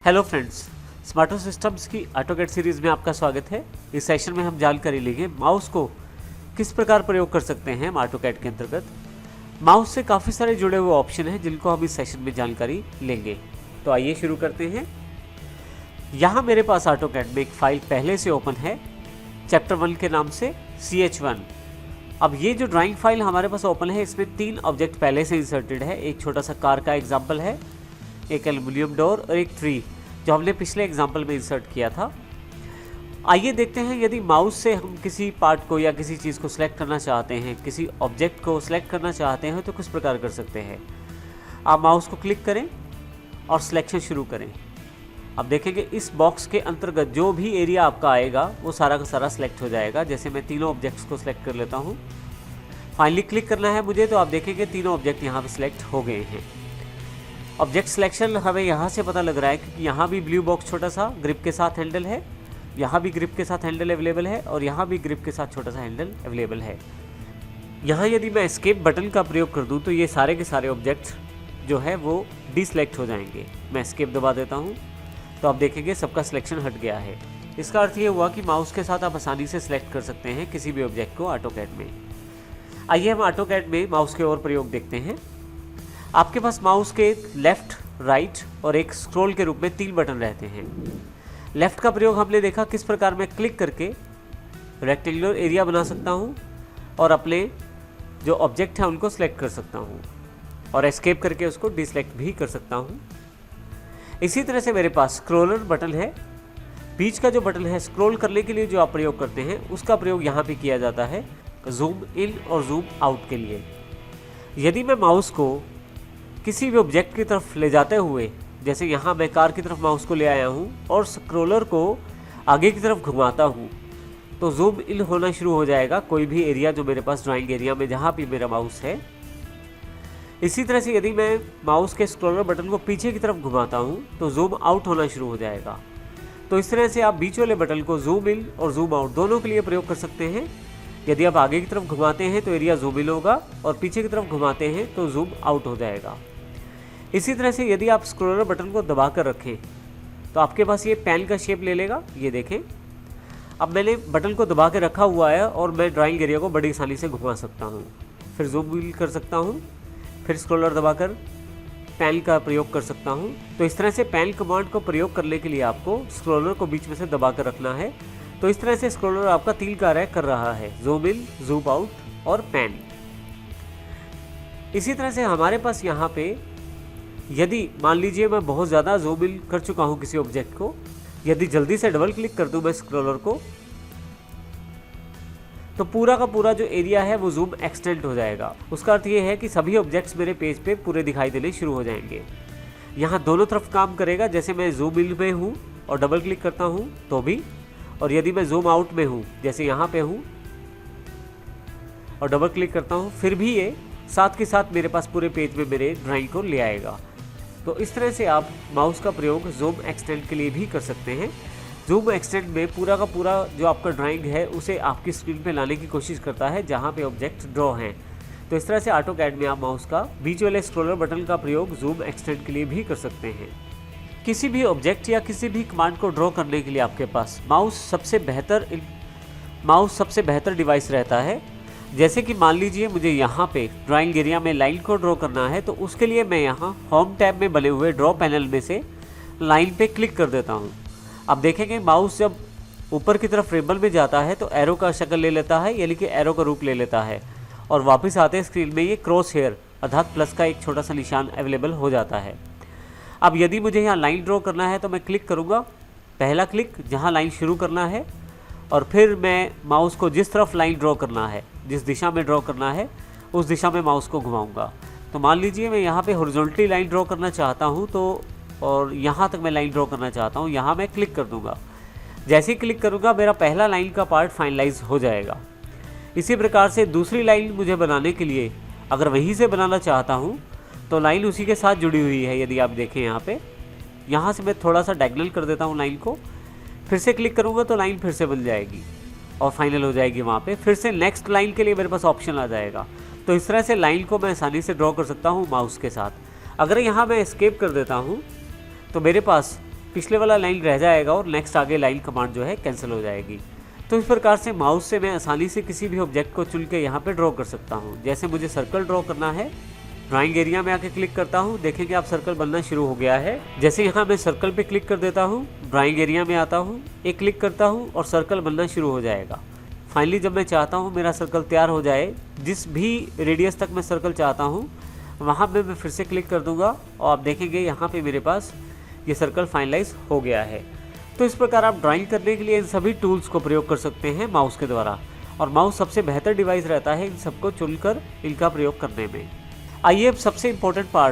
Hello friends, स्मार्टो systems की AutoCAD series में आपका स्वागत है। इस सेशन में हम जानकारी लेंगे माउस को किस प्रकार प्रयोग कर सकते हैं हम ऑटोकैड के अंतर्गत। माउस से काफ़ी सारे जुड़े हुए ऑप्शन हैं जिनको हम इस सेशन में जानकारी लेंगे। तो आइए शुरू करते हैं। यहाँ मेरे पास ऑटोकैड में एक फाइल पहले से ओपन है चैप्टर 1 के नाम से CH1। अब ये जो ड्राइंग फाइल हमारे पास ओपन है, इसमें 3 ऑब्जेक्ट पहले से इंसर्टेड है। एक छोटा सा कार का एग्जाम्पल है, एक एल्युमिनियम डोर और एक ट्री जो हमने पिछले एग्जाम्पल में इंसर्ट किया था। आइए देखते हैं, यदि माउस से हम किसी पार्ट को या किसी चीज़ को सिलेक्ट करना चाहते हैं, किसी ऑब्जेक्ट को सिलेक्ट करना चाहते हैं तो किस प्रकार कर सकते हैं। आप माउस को क्लिक करें और सिलेक्शन शुरू करें। अब देखेंगे इस बॉक्स के अंतर्गत जो भी एरिया आपका आएगा वो सारा का सारा सिलेक्ट हो जाएगा। जैसे मैं तीनों ऑब्जेक्ट्स को सिलेक्ट कर लेता हूँ, फाइनली क्लिक करना है मुझे, तो आप देखेंगे तीनों ऑब्जेक्ट यहाँ पे सिलेक्ट हो गए हैं। ऑब्जेक्ट सिलेक्शन हमें यहाँ से पता लग रहा है क्योंकि यहाँ भी ब्लू बॉक्स छोटा सा ग्रिप के साथ हैंडल है, यहाँ भी ग्रिप के साथ हैंडल अवेलेबल है और यहाँ भी ग्रिप के साथ छोटा सा हैंडल अवेलेबल है। यहाँ यदि मैं एस्केप बटन का प्रयोग कर दूँ तो ये सारे के सारे ऑब्जेक्ट जो है वो डिसलेक्ट हो जाएंगे। मैं एस्केप दबा देता हूँ तो आप देखेंगे सबका सिलेक्शन हट गया है। इसका अर्थ ये हुआ कि माउस के साथ आप आसानी से सिलेक्ट कर सकते हैं किसी भी ऑब्जेक्ट को ऑटोकैड में। आइए हम ऑटोकैड में माउस के और प्रयोग देखते हैं। आपके पास माउस के लेफ़्ट, राइट और एक स्क्रॉल के रूप में 3 बटन रहते हैं। लेफ़्ट का प्रयोग हमने देखा किस प्रकार मैं क्लिक करके रेक्टेंगुलर एरिया बना सकता हूं और अपने जो ऑब्जेक्ट हैं उनको सेलेक्ट कर सकता हूं और एस्केप करके उसको डिसलेक्ट भी कर सकता हूं। इसी तरह से मेरे पास स्क्रॉलर बटन है। बीच का जो बटन है स्क्रॉल करने के लिए जो आप प्रयोग करते हैं उसका प्रयोग यहाँ पे किया जाता है जूम इन और जूम आउट के लिए। यदि मैं माउस को किसी भी ऑब्जेक्ट की तरफ ले जाते हुए, जैसे यहाँ मैं कार की तरफ माउस को ले आया हूँ और स्क्रॉलर को आगे की तरफ घुमाता हूँ तो जूम इन होना शुरू हो जाएगा कोई भी एरिया जो मेरे पास ड्राइंग एरिया में जहाँ भी मेरा माउस है। इसी तरह से यदि मैं माउस के स्क्रॉलर बटन को पीछे की तरफ घुमाता हूँ तो जूम आउट होना शुरू हो जाएगा। तो इस तरह से आप बीच वाले बटन को जूम इन और जूम आउट दोनों के लिए प्रयोग कर सकते हैं। यदि आप आगे की तरफ घुमाते हैं तो एरिया जूम इन होगा और पीछे की तरफ घुमाते हैं तो जूम आउट हो जाएगा। इसी तरह से यदि आप स्क्रॉलर बटन को दबा कर रखें तो आपके पास ये पेन का शेप ले लेगा। ये देखें, अब मैंने बटन को दबा के रखा हुआ है और मैं ड्राइंग एरिया को बड़ी आसानी से घुमा सकता हूँ। फिर जूम इन कर सकता हूँ, फिर स्क्रॉलर दबाकर पेन का प्रयोग कर सकता हूँ। तो इस तरह से पेन कमांड को प्रयोग करने के लिए आपको स्क्रॉलर को बीच में से दबा कर रखना है। तो इस तरह से स्क्रॉलर आपका 3 कार्य कर रहा है, जूम इन, जूम आउट और पेन। इसी तरह से हमारे पास यहाँ पे यदि मान लीजिए मैं बहुत ज़्यादा जूम इन कर चुका हूँ किसी ऑब्जेक्ट को, यदि जल्दी से डबल क्लिक कर दूँ मैं स्क्रॉलर को तो पूरा का पूरा जो एरिया है वो जूम एक्सटेंड हो जाएगा। उसका अर्थ ये है कि सभी ऑब्जेक्ट्स मेरे पेज पे पूरे दिखाई देने शुरू हो जाएंगे। यहाँ दोनों तरफ काम करेगा, जैसे मैं जूम इन में हूँ और डबल क्लिक करता हूँ तो भी, और यदि मैं जूम आउट में हूँ जैसे यहाँ पे हूँ और डबल क्लिक करता हूँ फिर भी ये साथ के साथ मेरे पास पूरे पेज में मेरे ड्राइंग को ले आएगा। तो इस तरह से आप माउस का प्रयोग जूम एक्सटेंड के लिए भी कर सकते हैं। जूम एक्सटेंड में पूरा का पूरा जो आपका ड्राइंग है उसे आपकी स्क्रीन पे लाने की कोशिश करता है जहाँ पे ऑब्जेक्ट ड्रॉ हैं। तो इस तरह से ऑटोकैड में आप माउस का बीच वाले स्क्रॉलर बटन का प्रयोग जूम एक्सटेंड के लिए भी कर सकते हैं। किसी भी ऑब्जेक्ट या किसी भी कमांड को ड्रॉ करने के लिए आपके पास माउस सबसे बेहतर डिवाइस रहता है। जैसे कि मान लीजिए मुझे यहाँ पे ड्राइंग एरिया में लाइन को ड्रॉ करना है तो उसके लिए मैं यहाँ होम टैब में बने हुए ड्रॉ पैनल में से लाइन पे क्लिक कर देता हूँ। अब देखेंगे माउस जब ऊपर की तरफ रेबल में जाता है तो एरो का शक्ल ले लेता है, यानी कि एरो का रूप ले लेता है और वापस आते स्क्रीन में ये क्रॉस हेयर अर्थात प्लस का एक छोटा सा निशान अवेलेबल हो जाता है। अब यदि मुझे यहाँ लाइन ड्रॉ करना है तो मैं क्लिक करूँगा, पहला क्लिक जहाँ लाइन शुरू करना है, और फिर मैं माउस को जिस तरफ लाइन ड्रॉ करना है, जिस दिशा में ड्रॉ करना है उस दिशा में माउस को घुमाऊंगा। तो मान लीजिए मैं यहाँ पे हॉरिजॉन्टली लाइन ड्रॉ करना चाहता हूँ तो, और यहाँ तक मैं लाइन ड्रॉ करना चाहता हूँ, यहाँ मैं क्लिक कर दूँगा। जैसे ही क्लिक करूँगा मेरा पहला लाइन का पार्ट फाइनलाइज हो जाएगा। इसी प्रकार से दूसरी लाइन मुझे बनाने के लिए अगर वहीं से बनाना चाहता हूँ तो लाइन उसी के साथ जुड़ी हुई है। यदि आप देखें यहाँ से मैं थोड़ा सा डायगोनल कर देता हूँ लाइन को, फिर से क्लिक करूँगा तो लाइन फिर से बन जाएगी और फाइनल हो जाएगी। वहाँ पे फिर से नेक्स्ट लाइन के लिए मेरे पास ऑप्शन आ जाएगा। तो इस तरह से लाइन को मैं आसानी से ड्रॉ कर सकता हूँ माउस के साथ। अगर यहाँ मैं एस्केप कर देता हूँ तो मेरे पास पिछले वाला लाइन रह जाएगा और नेक्स्ट आगे लाइन कमांड जो है कैंसिल हो जाएगी। तो इस प्रकार से माउस से मैं आसानी से किसी भी ऑब्जेक्ट को चुन के यहाँ पे ड्रॉ कर सकता हूँ। जैसे मुझे सर्कल ड्रॉ करना है, ड्राइंग एरिया में आके क्लिक करता हूँ, देखेंगे आप सर्कल बनना शुरू हो गया है। जैसे यहाँ मैं सर्कल पे क्लिक कर देता हूँ, ड्राइंग एरिया में आता हूँ, एक क्लिक करता हूँ और सर्कल बनना शुरू हो जाएगा। फाइनली जब मैं चाहता हूँ मेरा सर्कल तैयार हो जाए, जिस भी रेडियस तक मैं सर्कल चाहता हूँ वहाँ पे मैं फिर से क्लिक कर दूंगा और आप देखेंगे यहाँ पे मेरे पास ये सर्कल फाइनलाइज हो गया है। तो इस प्रकार आप ड्राइंग करने के लिए इन सभी टूल्स को प्रयोग कर सकते हैं माउस के द्वारा, और माउस सबसे बेहतर डिवाइस रहता है इन सबको चुनकर इनका प्रयोग करने में। आइए अब सबसे इम्पोर्टेंट पार्ट